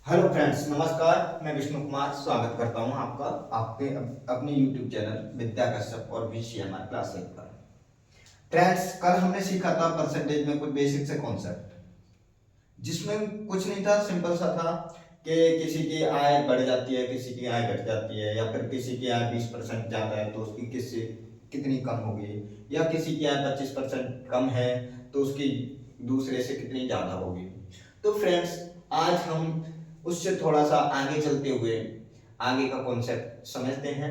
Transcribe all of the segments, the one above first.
Hello friends, नमस्कार। मैं विष्णु कुमार स्वागत करता हूं आपका आपके अपने YouTube चैनल विद्या कश्यप और VCMR क्लास 8 पर। फ्रेंड्स, कल हमने सीखा था परसेंटेज में कुछ बेसिक से कॉन्सेप्ट, जिसमें कुछ नहीं था, सिंपल सा था कि किसी की आय बढ़ जाती है, किसी की आय घट जाती है, या फिर किसी की आय 20% ज़्यादा है तो उसकी किससे कितनी कम होगी, या किसी की आय 25% कम है तो उसकी दूसरे से कितनी ज़्यादा होगी। तो फ्रेंड्स, आज हम उससे थोड़ा सा आगे चलते हुए आगे का कॉन्सेप्ट समझते हैं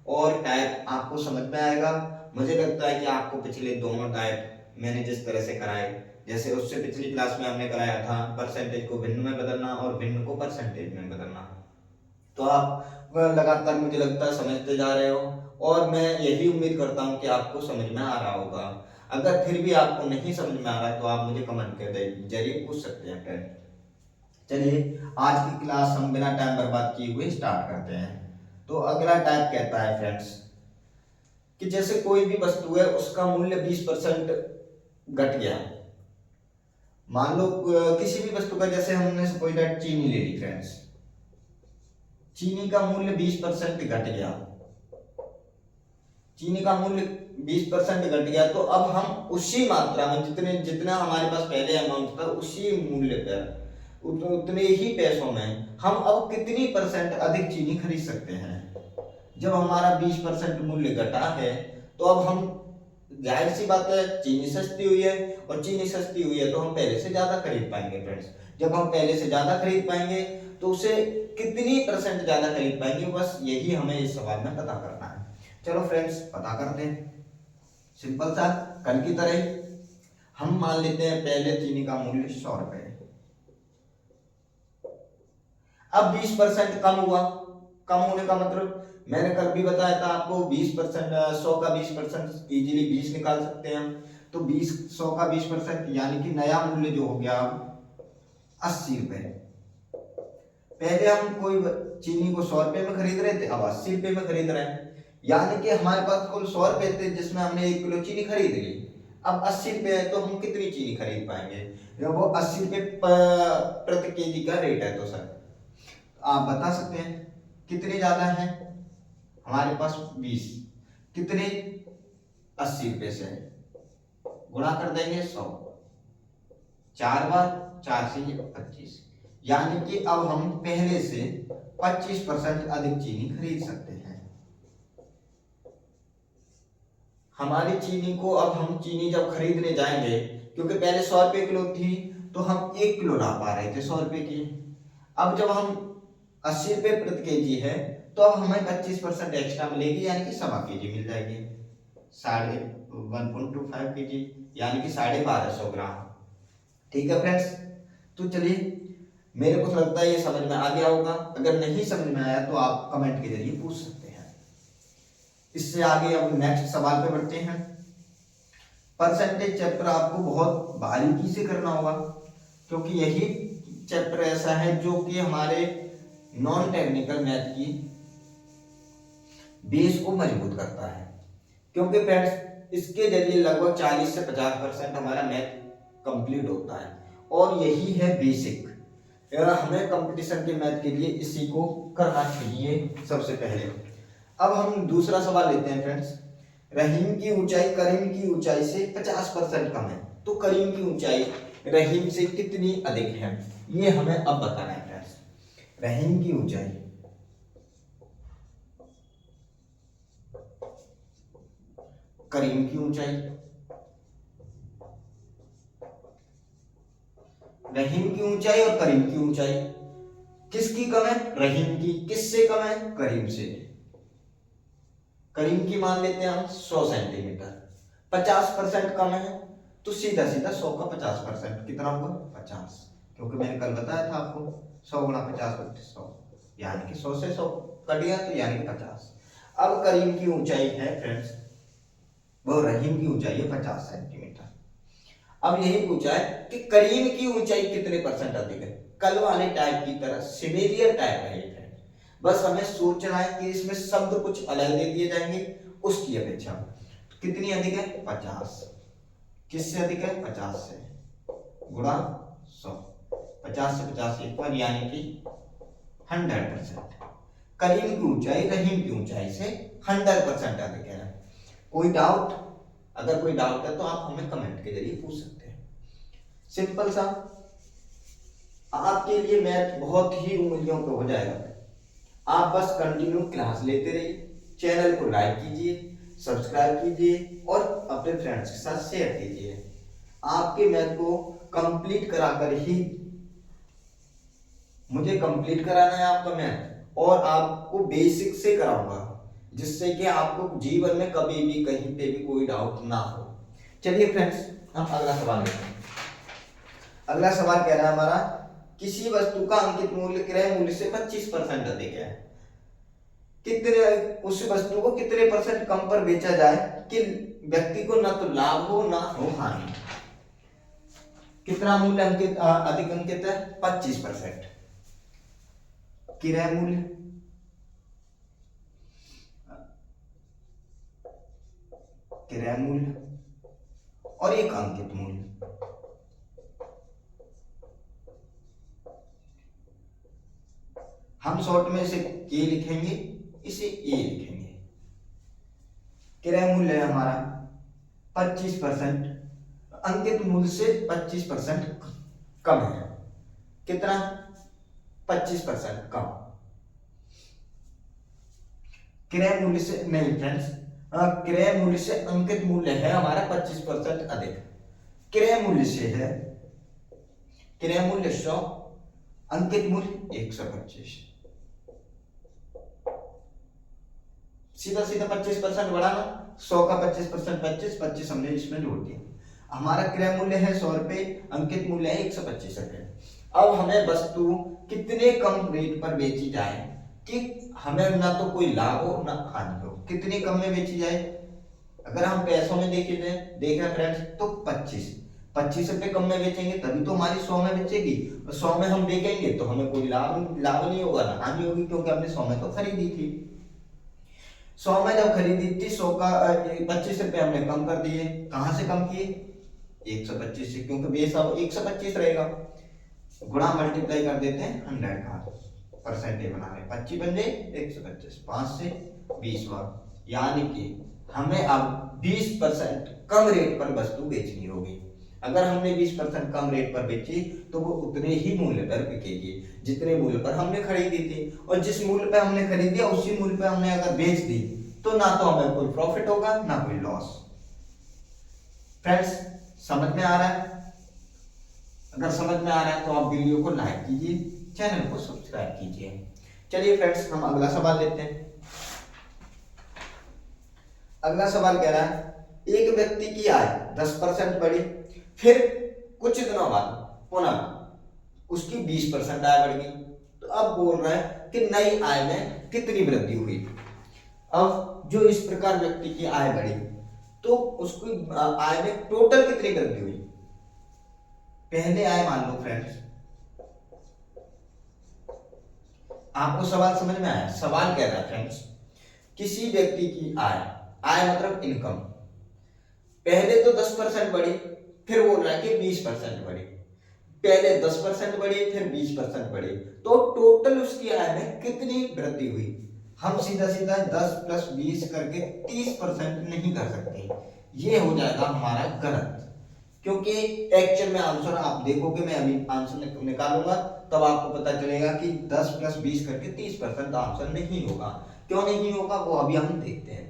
और टाइप आपको समझ में आएगा। मुझे लगता है कि आपको पिछले दोनों टाइप मैंने जिस तरह से कराए, जैसे उससे पिछली क्लास में हमने कराया था परसेंटेज को भिन्न में बदलना और भिन्न को परसेंटेज में बदलना, तो आप लगातार मुझे लगता है समझते जा रहे हो और मैं यही उम्मीद करता हूँ कि आपको समझ में आ रहा होगा। अगर फिर भी आपको नहीं समझ में आ रहा है तो आप मुझे कमेंट के जरिए पूछ सकते हैं फ्रेंड। चलिए, आज की क्लास हम बिना टाइम बर्बाद किए हुए स्टार्ट करते हैं। तो अगला टाइप कहता है फ्रेंड्स कि जैसे कोई भी वस्तु है उसका मूल्य 20% घट गया। मान लो किसी भी वस्तु का, जैसे हमने सपोज दैट चीनी ले ली फ्रेंड्स, चीनी का मूल्य 20% घट गया। चीनी का मूल्य 20% घट गया, तो अब हम उसी मात्रा में जितने जितना हमारे पास पहले अमाउंट था उसी मूल्य पर उतने ही पैसों में हम अब कितनी परसेंट अधिक चीनी खरीद सकते हैं। जब हमारा 20% मूल्य घटा है तो अब हम, जाहिर सी बात है, चीनी सस्ती हुई है और चीनी सस्ती हुई है तो हम पहले से ज्यादा खरीद पाएंगे फ्रेंड्स। जब हम पहले से ज्यादा खरीद पाएंगे तो उसे कितनी परसेंट ज्यादा खरीद पाएंगे, बस यही हमें इस सवाल में पता करना है। चलो फ्रेंड्स, पता करते हैं। सिंपल सा, कल की तरह ही हम मान लेते हैं पहले चीनी का मूल्य 100 रुपए, अब 20% कम हुआ। कम होने का मतलब मैंने कल भी बताया था आपको, 20%, 100 का 20% इजीली 20 निकाल सकते हैं हम। तो 100 का 20% यानी कि नया मूल्य जो हो गया 80 रुपए। पहले हम कोई चीनी को 100 रुपए में खरीद रहे थे, अब 80 रुपए में खरीद रहे हैं। यानी कि हमारे पास कुल 100 रुपए थे जिसमें हमने 1 किलो चीनी खरीद ली। अब 80 रुपए है तो हम कितनी चीनी खरीद पाएंगे? जब वो 80 रुपए प्रति केजी का रेट है, तो सर आप बता सकते हैं कितने ज्यादा है? हमारे पास 20, कितने? 80 रुपए से गुणा कर देंगे 100, 4 बार, 4 से 25, यानी कि अब हम पहले से 25% अधिक चीनी खरीद सकते हैं। हमारी चीनी को अब हम चीनी जब खरीदने जाएंगे, क्योंकि पहले 100 रुपए किलो थी तो हम 1 किलो ला पा रहे थे 100 रुपए की। अब जब हम 80 रुपए प्रति केजी है तो अब हमें 25% एक्स्ट्रा मिलेगी, यानी कि 1.25 kg मिल जाएगी। 1.25 kg यानी कि 1250 ग्राम। ठीक है फ्रेंड्स, तो चलिए, मेरे को लगता है ये समझ में आ गया होगा। अगर नहीं समझ में आया तो आप कमेंट के जरिए पूछ सकते हैं। इससे आगे अब नेक्स्ट सवाल पे बढ़ते हैं। परसेंटेज चैप्टर आपको बहुत बारीकी से करना होगा, क्योंकि यही चैप्टर ऐसा है जो कि हमारे नॉन टेक्निकल मैथ की बेस को मजबूत करता है। क्योंकि फ्रेंड्स, इसके जरिए लगभग 40 से 50% हमारा मैथ कंप्लीट होता है और यही है बेसिक। हमें कंपटीशन के मैथ के लिए इसी को करना चाहिए सबसे पहले। अब हम दूसरा सवाल लेते हैं फ्रेंड्स। रहीम की ऊंचाई करीम की ऊंचाई से 50% कम है, तो करीम की ऊंचाई रहीम से कितनी अधिक है, ये हमें अब बताना है फ्रेंड्स। रहीम की ऊंचाई, करीम की ऊंचाई, रहीम की ऊंचाई और करीम की ऊंचाई किसकी कम है? रहीम की। किससे कम है? करीम से। करीम की मान लेते हैं हम 100 सेंटीमीटर, 50% कम है तो सीधा सीधा 100 का 50% कितना होगा? 50, क्योंकि मैंने कल बताया था आपको 100 गुणा 50 100, यानी कि 100 से 100 कट गया तो यानी कि 50। अब करीम की ऊंचाई है फ्रेंड्स, वो रहीम की ऊंचाई है 50 सेंटीमीटर। अब यही पूछा है कि करीम की ऊंचाई कितने परसेंट अधिक है। कल वाले टाइप की तरह सिमिलियर टाइप है ये फ्रेंड, बस हमें सोचना है कि इसमें शब्द कुछ अलग दे दिए जाएंगे उसकी अपेक्षा। कितनी अधिक है? 50। किससे अधिक है? 50 से, गुणा 100। 50 से 50 एक बार, यानी कि 100%। करीम की ऊंचाई रहीम की ऊंचाई से 100% अधिक है। कोई डाउट? अगर कोई डाउट है तो आप हमें कमेंट के जरिए पूछ सकते हैं। सिंपल सा, आपके लिए मैथ बहुत ही उंगलियों पे हो जाएगा। आप बस कंटिन्यू क्लास लेते रहिए, चैनल को लाइक कीजिए, सब्सक्राइब कीजिए और अपने फ्रेंड्स के साथ शेयर कीजिए। आपके मैथ को कंप्लीट कराकर ही, मुझे कंप्लीट कराना है आपका मैथ और आपको बेसिक से कराऊंगा, जिससे कि आपको जीवन में कभी भी कहीं पे भी कोई डाउट ना हो। चलिए फ्रेंड्स, हम अगला सवाल लेते हैं। अगला सवाल कह रहा है हमारा, किसी वस्तु का अंकित मूल्य क्रय मूल्य से 25% अधिक है, कितने उस वस्तु को कितने परसेंट कम पर बेचा जाए कि व्यक्ति को ना तो लाभ हो ना हो हानि। कितना मूल्य अंकित अधिक अंकित है? 25%। क्रय मूल्य, क्रय मूल्य और एक अंकित मूल्य। हम शॉर्ट में इसे के लिखेंगे, इसे ए लिखेंगे। क्रय मूल्य है हमारा 25%, अंकित मूल्य से 25% कम है। कितना? 25% कम। क्रय मूल्य से नहीं फ्रेंड्स, क्रय मूल्य से अंकित मूल्य है हमारा 25% अधिक। क्रय मूल्य से है, क्रय मूल्य 100, अंकित मूल्य 125। सीधा सीधा 25% बढ़ाना, 100 का 25%, 25 हमने इसमें जोड़ दिया। हमारा क्रय मूल्य है 100 रुपए, अंकित मूल्य है 125 रुपए। अब हमें वस्तु कितने कम रेट पर बेची जाए कि हमें ना तो कोई लाभ हो ना हानि हो। कितने कम में बेची जाए? अगर हम पैसों में देखें फ्रेंड्स तो 25 रुपए कम में बेचेंगे तभी तो हमारी 100 में बेचेगी। 100 में हम बेचेंगे तो हमें कोई लाभ नहीं होगा ना हानि होगी, क्योंकि हमने 100 में तो खरीदी थी। 100 में जब खरीदी थी, 100 का 25 रुपए हमने कम कर दिए। कहां से कम किए? 125 से, क्योंकि बेस अब 125 रहेगा। गुणा मल्टीप्लाई कर देते हैं 100 का, परसेंटेज बना रहे, 25 बन जाए 125, 5 से 20 बार, यानी कि हमें अब 20% कम रेट पर वस्तु बेचनी होगी। अगर हमने 20% कम रेट पर बेची तो वो उतने ही मूल्य पर बिकेगी जितने मूल्य पर हमने खरीदी थी, और जिस मूल्य पर हमने खरीदी उसी मूल्य पर हमने अगर बेच दी तो ना तो हमें कोई प्रॉफिट होगा ना कोई लॉस। फ्रेंड्स, समझ में आ रहा है? अगर समझ में आ रहा है तो आप वीडियो को लाइक कीजिए, चैनल को सब्सक्राइब कीजिए। चलिए फ्रेंड्स, हम अगला सवाल लेते हैं। अगला सवाल कह रहा है, एक व्यक्ति की आय 10% बढ़ी, फिर कुछ दिनों बाद पुनः उसकी 20% आय बढ़ गई। तो अब बोल रहा है कि नई आय में कितनी वृद्धि हुई। अब जो इस प्रकार व्यक्ति की आय बढ़ी तो उसकी आय में टोटल कितनी वृद्धि हुई। पहले आय मान लो फ्रेंड्स, आपको सवाल समझ में आया? सवाल कह रहा है फ्रेंड्स, किसी व्यक्ति की आय, आय मतलब इनकम, पहले तो 10% बढ़ी, फिर बोल रहा है कि 20% बढ़ी। पहले 10% बढ़ी, फिर 20% बढ़ी, तो टोटल उसकी आय में कितनी वृद्धि हुई। हम सीधा सीधा 10 + 20 करके 30% नहीं कर सकते, ये हो जाएगा हमारा गलत, क्योंकि एक्चुअल में आंसर आप देखोगे, मैं अभी आंसर निकालूंगा तब आपको पता चलेगा कि 10 + 20 करके 30% आंसर नहीं होगा। क्यों नहीं होगा वो अभी हम देखते हैं।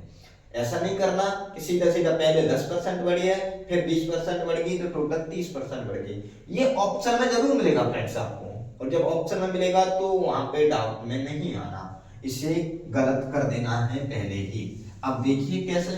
ऐसा नहीं करना कि सीधा सीधा पहले 10% बढ़ी है फिर 20% बढ़ गई तो टोटल 30% बढ़ गई। ये ऑप्शन में जरूर मिलेगा फ्रेंड्स आपको, और जब ऑप्शन में मिलेगा तो वहां पे डाउट में नहीं आना, इसे गलत कर देना है पहले ही। अब देखिए कैसे।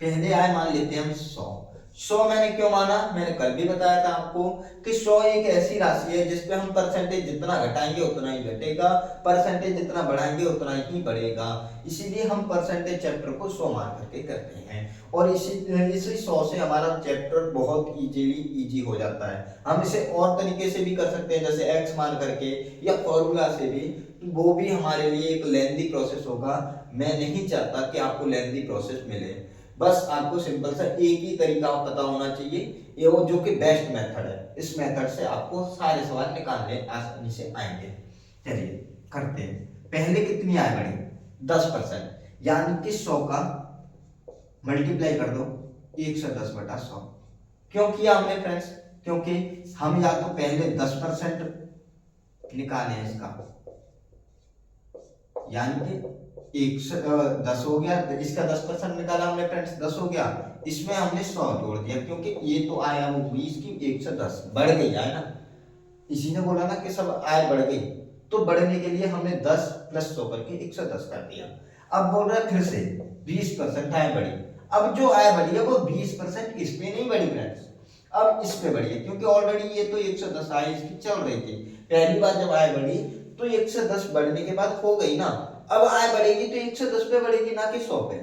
पहले आय मान लेते हैं हम 100 मैंने क्यों माना, मैंने कल भी बताया था आपको कि 100 एक ऐसी राशि है जिसपे हम परसेंटेज जितना घटाएंगे उतना ही घटेगा, परसेंटेज जितना बढ़ाएंगे उतना ही बढ़ेगा। इसीलिए हम परसेंटेज चैप्टर को 100 मान करके करते हैं, और इसी 100 से हमारा चैप्टर बहुत इजी हो जाता है। हम इसे और तरीके से भी कर सकते हैं, जैसे x मान करके या फॉर्मूला से भी, वो भी हमारे लिए एक लेंथी प्रोसेस होगा। मैं नहीं चाहता कि आपको लेंथी प्रोसेस मिले, बस आपको सिंपल सा एक ही तरीका पता होना चाहिए, ये वो जो कि बेस्ट मेथड है, इस मेथड से आपको सारे सवाल निकालने आसानी से आएंगे। चलिए करते हैं। पहले कितनी आय बढ़ी 10%, यानी कि 100 का मल्टीप्लाई कर दो 110/100। क्यों किया हमने फ्रेंड्स? क्योंकि हम या तो पहले 10% निकाले इसका, यानी कि 110 हो गया, इसका 10% निकाला हमने फ्रेंड्स, 10 हो गया, इसमें हमने 100 जोड़ दिया क्योंकि ये तो आया वो 20 की 110 बढ़ गई है ना। इसी ने बोला ना कि सब आय बढ़ गई, तो बढ़ने के लिए हमने 10 + 100 करके 110 कर दिया। अब बोल रहा है फिर से 20% आय बढ़ी। अब जो आय बढ़ी है वो 20% इस पे नहीं बढ़ी फ्रेंड्स, अब इस पे बढ़ी है, क्योंकि ऑलरेडी ये तो 110 आय इसकी चल रही थी। पहली बार जब आय बढ़ी तो 110 बढ़ने के बाद हो गई ना, अब आय बढ़ेगी तो 110 पे बढ़ेगी, ना कि 100 पे।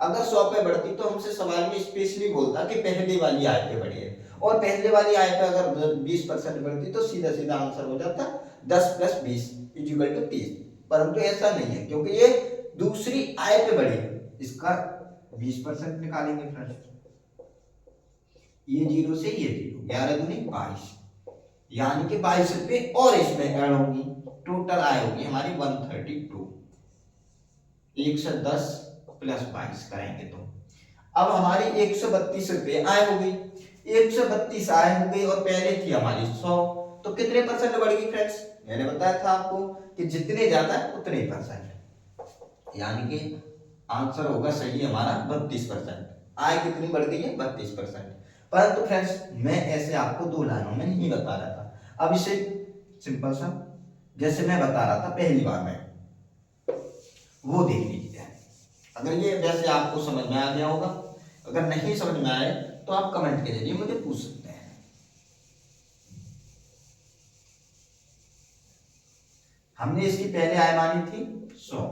अगर 100 पे बढ़ती तो हमसे सवाल में स्पेशली बोलता कि पहले वाली आय पे बढ़ी है, और पहले वाली आय पे अगर 20% बढ़ती तो सीधा सीधा आंसर हो जाता 10 + 20 = 30। परंतु ऐसा नहीं है, क्योंकि ये दूसरी आय पे बढ़ी है, इसका 20% निकालेंगे फ्रेंड्स। ये 0 से ये 0, 11 दूनी 22, यानी कि 22 रुपए और इसमें ऐड होगी, टोटल आय होगी हमारी 132। 110 + 22 करेंगे तो अब हमारी 132 रुपए आय हो गई, 132 आय हो गई, और पहले थी हमारी 100, तो कितने परसेंट बढ़ेगी फ्रेंड्स? मैंने बताया था आपको कि जितने ज्यादा उतने परसेंट, यानी कि आंसर होगा सही हमारा 32%। आय कितनी बढ़ गई है? 32%। परंतु फ्रेंड्स मैं ऐसे आपको 2 लाइनों में नहीं बता रहा था, अब इसे सिंपल सा जैसे मैं बता रहा था पहली बार में, वो देख लीजिए। अगर ये वैसे आपको समझ में आ गया होगा, अगर नहीं समझ में आए तो आप कमेंट के जरिए मुझे पूछ सकते हैं। हमने इसकी पहले आय मानी थी 100,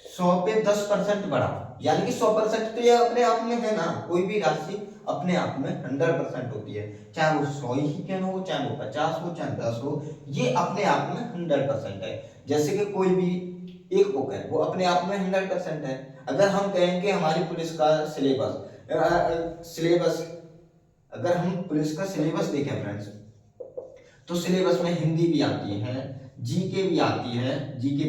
100 पे 10% बढ़ा, यानी कि 100% तो ये अपने आप में है ना, कोई भी राशि अपने आप में 100% होती है, चाहे वो 100 ही क्यों हो, चाहे वो 50 हो, चाहे 10 हो, ये अपने आप में 100% है। जैसे कि कोई भी एक बुक है, वो अपने आप में 100% है। अगर हम कहें कि हमारी पुलिस का सिलेबस अगर हम पुलिस का सिलेबस देखें फ्रेंड्स, तो सिलेबस में हिंदी भी आती है, जीके भी आती है, जीके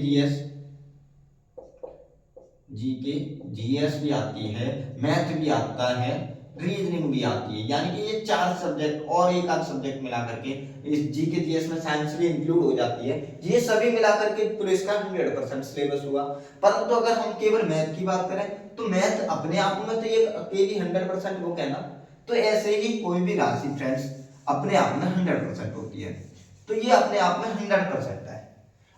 जीएस भी आती है, मैथ भी आता है, रीजनिंग भी आती है, यानी कि ये 4 सब्जेक्ट और एक आध सब्जेक्ट मिला करके इस जीके जीएस में साइंस भी इंक्लूड हो जाती है, ये सभी मिला करके पुलिस का 100% सिलेबस हुआ। परंतु अगर हम केवल मैथ की बात करें तो मैथ अपने आप में तो ये अकेली 100% बुक है ना, तो ऐसे ही कोई भी राशि फ्रेंड्स अपने आप में 100% होती है, तो ये अपने आप में 100% है।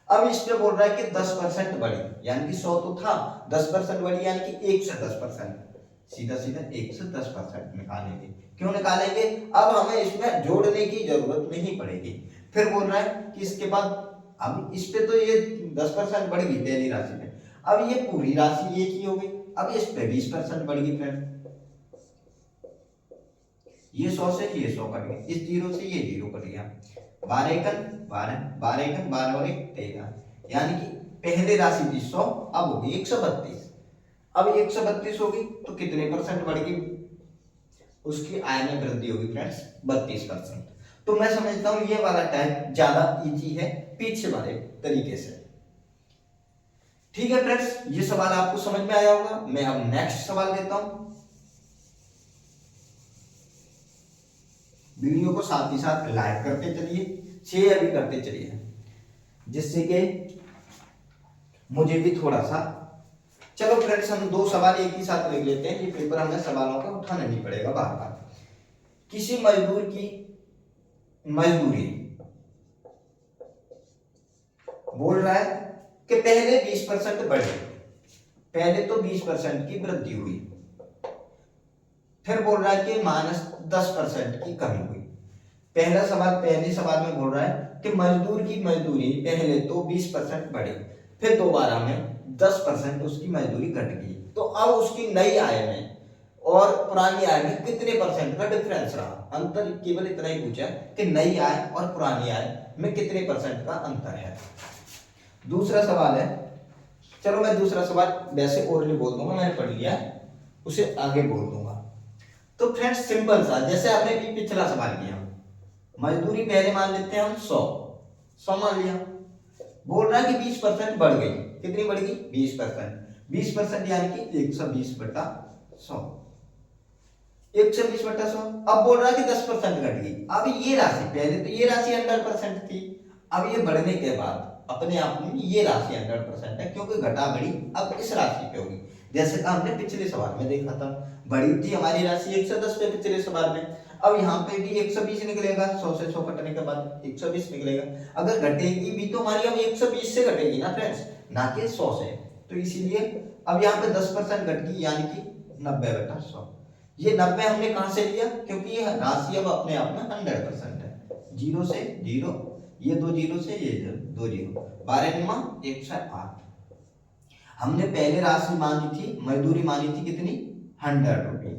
अब इस पे बोल रहा है कि 10% बढ़ी, यानी कि 100 तो था, 10% बढ़ी, यानी कि 110%, सीधा सीधा 110% निकालेंगे। क्यों निकालेंगे? अब हमें इसमें जोड़ने की जरूरत नहीं पड़ेगी। फिर बोल रहा है कि इसके बाद अब इस पे तो ये 10% बढ़ गई पहली राशि पे, अब ये पूरी राशि एक ही हो गई, अब इस पे 20% बढ़ गई फ्रेंड, ये 100 से ये 100 कट गया, इस 0 से ये 0 कट गया, 12 एकन 12, 12 एकन 12 और 1 13, यानी कि पहले राशि थी 100, अब होगी 132। अब 132 होगी तो कितने परसेंट बढ़ गई? उसकी आय में वृद्धि होगी फ्रेंड्स 32%। तो मैं समझता हूं ये वाला टाइप ज्यादा इजी है पीछे वाले तरीके से। ठीक है फ्रेंड्स, ये सवाल आपको समझ में आया होगा। मैं अब नेक्स्ट सवाल देता हूं। वीडियो को साथ ही साथ लाइक करते चलिए, शेयर भी करते चलिए, जिससे कि मुझे भी थोड़ा सा। चलो फ्रेंड्स, हम 2 सवाल एक ही साथ लिख लेते हैं, ये पेपर हमें सवालों का उठाना नहीं पड़ेगा बार बार। किसी मजदूर की मजदूरी बोल रहा है कि पहले 20% बढ़े, पहले तो 20% की वृद्धि हुई, फिर बोल रहा है कि -10% की कमी हुई। पहले सवाल में बोल रहा है कि मजदूर की मजदूरी पहले तो 20% बढ़ी, फिर दोबारा में 10% उसकी मजदूरी घट गई, तो अब उसकी नई आय में और पुरानी आय में कितने परसेंट का डिफरेंस रहा? अंतर केवल इतना ही पूछा कि नई आय और पुरानी आय में कितने परसेंट का अंतर है। दूसरा सवाल है, चलो मैं दूसरा सवाल वैसे ओरली बोल दूंगा, मैंने पढ़ लिया, उसे आगे बोल दूंगा। तो फ्रेंड्स सिंपल सा, जैसे आपने भी पिछला सवाल किया, मजदूरी पहले मान लेते हैं हम 100 मान लिया, बोल रहा है कि 20% बढ़ गई, कितनी बढ़ गई 20%, यानी कि 120/100, 120/100। अब बोल रहा है कि 10% घट गई। अब ये राशि, पहले तो ये राशि 100% थी, अब ये बढ़ने के बाद अपने आप में ये राशि 100% है, क्योंकि घटा बढ़ी अब इस राशि पे होगी। जैसे कि हमने पिछले सवाल में देखा था, बढ़ी थी हमारी राशि 110 पे पिछले सवाल में, अब यहाँ पे भी 120 निकलेगा, 100 से 100 कटने के बाद 120 निकलेगा। अगर घटेगी भी तो हमारी अब 120 से घटेगी ना फ्रेंड्स, ना कि 100 से। तो इसीलिए अब यहाँ पे 10% घट गई, यानी कि 90/100। ये 90 हमने कहां से लिया, क्योंकि ये राशि अब अपने आप में 100% है। 0 से 0, ये 2 0 से ये 2 0, 12 × 108। हमने पहले राशि मानी थी, मजदूरी मानी थी कितनी 100 रुपये,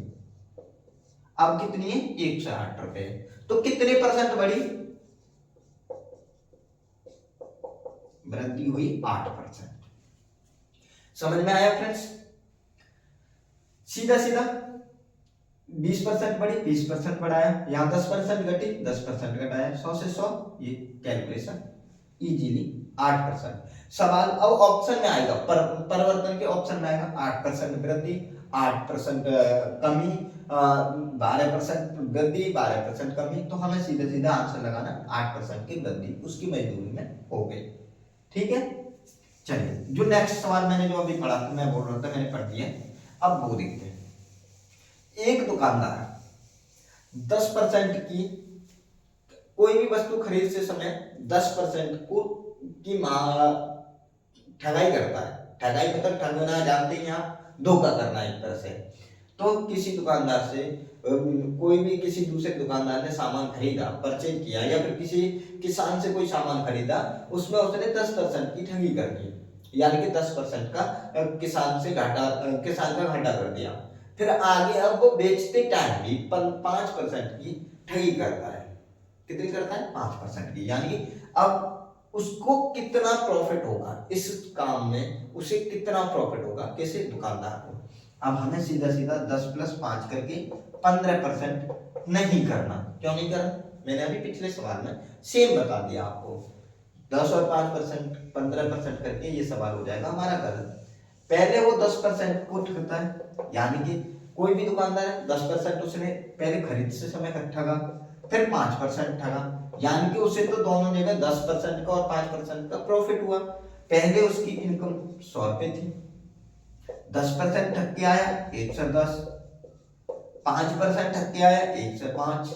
अब कितनी है 108 रुपये। तो कितने परसेंट बढ़ी, वृद्धि हुई 8%। समझ में आया फ्रेंड्स? सीधा सीधा 20% बढ़ी, 20% बढ़ाया, यहाँ 10% घटी, 10% घटाया, 100 से 100, ये कैलकुलेशन इजीली 8%। सवाल अब ऑप्शन में आएगा, परिवर्तन के ऑप्शन में आएगा, 8% वृद्धि, 8% कमी, 12% वृद्धि, 12% कमी। तो हमें सीधा सीधा आंसर लगाना 8% की वृद्धि उसकी मजदूरी में हो गई। ठीक है, चलिए जो नेक्स्ट सवाल मैंने जो अभी पढ़ा था, मैं बोल रहा था मैंने पढ़ दिया, अब वो देखते हैं। एक दुकानदार 10% की कोई भी वस्तु खरीद से समय 10% को की ठगाई करता है। ठगाई मतलब ठगना जानते हैं आप, धोखा करना एक तरह से। तो किसी दुकानदार से कोई भी किसी दूसरे दुकानदार ने सामान खरीदा, परचेज किया, या फिर किसी किसान से कोई सामान खरीदा, उसमें उसने 10% की ठगी कर दी, यानी कि 10% का किसान का घाटा कर दिया। फिर आगे अब वो बेचते टाइम भी 5% की ठगी करता है। कितनी करता है 5% की, यानी अब उसको कितना प्रॉफिट होगा इस काम में, उसे कितना प्रॉफिट होगा किसी दुकानदार को। अब हमें सीधा सीधा 10 + 5 करके 15% नहीं करना। क्यों नहीं करना, मैंने अभी पिछले सवाल में सेम बता दिया आपको। 10 और 5% 15% करके ये सवाल हो जाएगा हमारा गलत। पहले वो 10% को ठगता है, यानी कि कोई भी दुकानदार है 10% उसने पहले खरीद से समय ठगा, फिर 5% ठगा, यानी कि उसे तो दोनों जगह 10% का और 5% का प्रॉफिट हुआ। पहले उसकी इनकम 100 रुपए थी, 10% ठग के आया 110, 5% ठग के आया 105,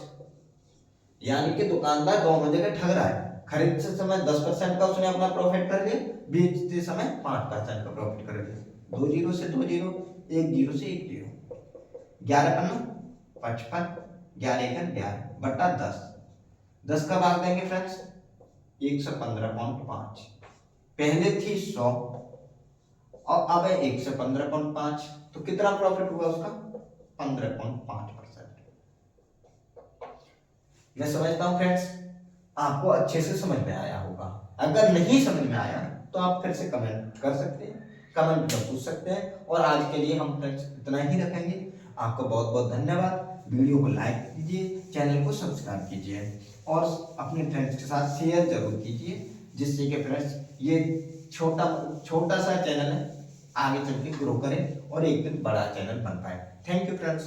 यानी कि दुकानदार दोनों जगह ठग रहा है। खरीद से समय 10% का उसने अपना प्रॉफिट कर लिया, बेचते समय 5% का प्रॉफिट कर लिया। 2 0 से 2 0, 1 0 से 1 0, 11 × 55, 11 × 11/10। 10 का भाग देंगे फ्रेंड्स 115.5। पहले थी 100 और अब है 115.5, तो कितना प्रॉफिट हुआ उसका 15.5%। मैं समझता हूं फ्रेंड्स आपको अच्छे से समझ में आया होगा। अगर नहीं समझ में आया तो आप फिर से कमेंट कर सकते हैं, कमेंट में पूछ सकते हैं। और आज के लिए हम फ्रेंड्स इतना ही रखेंगे। आपका बहुत बहुत धन्यवाद। वीडियो को लाइक कीजिए, चैनल को सब्सक्राइब कीजिए और अपने फ्रेंड्स के साथ शेयर जरूर कीजिए, जिससे कि फ्रेंड्स ये छोटा सा चैनल है आगे चल के ग्रो करे और एक दिन बड़ा चैनल बन पाए। Thank you friends.